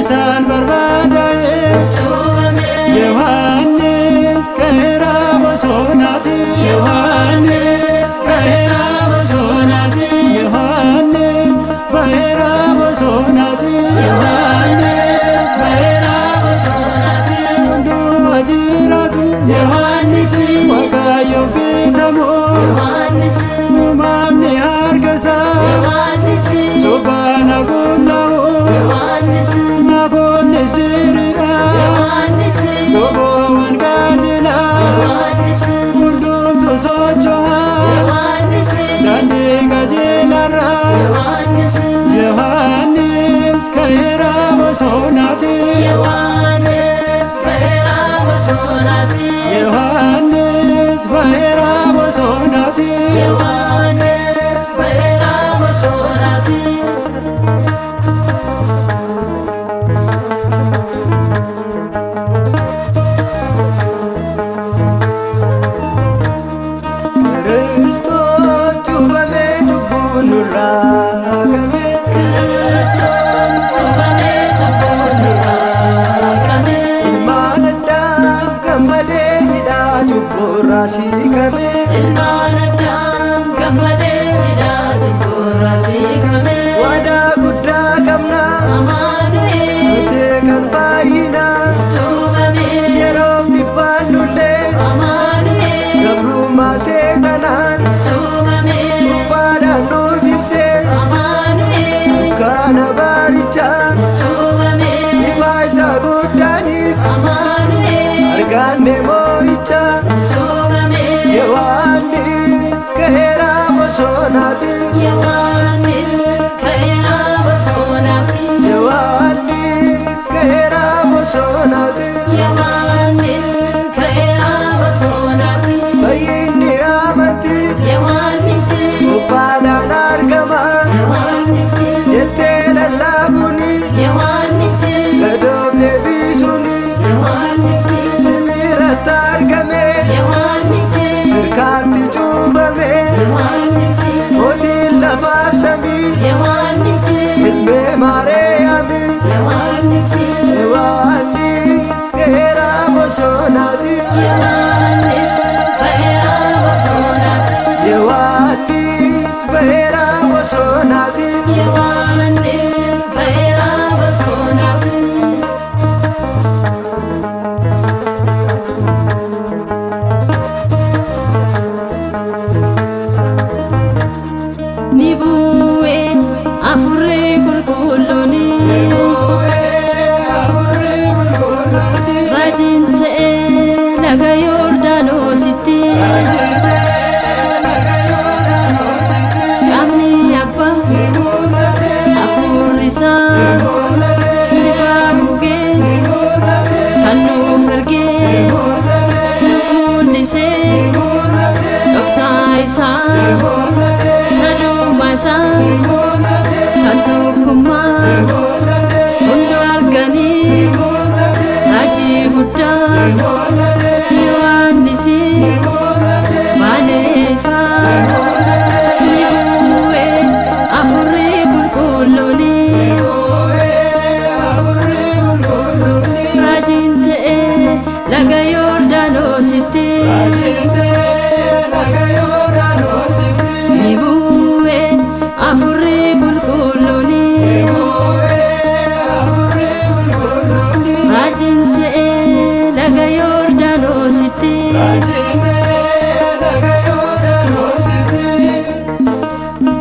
Esan barbadaa'e Yohaannis Kahira bosonaati Yohaannis Kahira bosonaati Yohaannis Bahira bosonaati Yohaannis Bahira bosonaati Hunduu ajiraatu Yohaannis Waaqayyo beekamu Yohaannis Uumamni harkasa Yohaannis Cobbana guullamu Yohaannis Nafoonnis diriidha Yohaannis Gowwoowwan qajeela Yohaannis Hundumtu socho'a Yohaannis Daandii qajeelarra Yohaannis Yohaannis Kahira bosonaati Yohaannis Kahira bosonaati Yohaannis Bahira bosonaati Yohaannis Bahira bosonaati Kristos cubame cubbuun nurraa haqame Kristos cubame cubbuun nurraa haqame Ilmaan Addaam gammadee hidhaa cubburraa siikame Ilmaan Addaam gammadee hidhaa cubburraa siikame Waadaa guddaa qabna Amaanu'eel nuti kan fayyinaa cubame yeroof dhibbaan nullee Amaanu'eel gabrummaa seetanaan cubame cubbaadhaan nuuf ibsee Amaanu'eel dukkaana baarichaa cubame ifa isaa guddaanis Amaanu'eel argaanne moo'icha cubame Yohaannis Kahira bosonaati Yohaannis Kahira bosonaati Yohaannis Kahira bosonaati Yohaannis Kahira bosonaati fayyinni amantii Yohaannis cubbaadhaan argama Yohaannis jettee lallaabuuni Yohaannis gadoof deebisuuni Yohaannis sibiirratti argame Yohaannis sirkaatti cuubame Yohaannis mootiin lafaaf samii Yohaannis ilmee Maariyaami Yohaannis Yohaannis Kahira bosonaati Yohaannis Bahira bosonaati Yohaannis Bahira bosonaati Yohaannis Bahira bosonaati Ni bu'ee Hafuurri Qulqulluun Raajiin ta'ee laga Yordaanositti qaamni Abbaa Hafuurri isaa bifa gugee kan nuuf ergee nuuf mul'isee dhoksaa isaa sadummaa isaa kan tokkummaa hunda arganii raajii guddaa Yohaannis baaleeffaa ni bu'ee Hafuurri Qulqulluun raajiin ta'ee laga Yordaanositti ni bu'ee Hafuurri Qulqulluun raajiin ta'ee laga Yordaanositti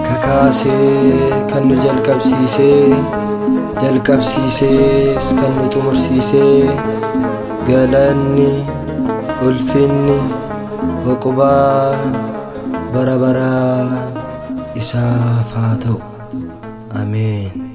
kakaasee kan nu jalqabsiisees kan nu xumursiisee galanni ulfinni oqubaan bara baraan isaaf haa ta'u. Ameen.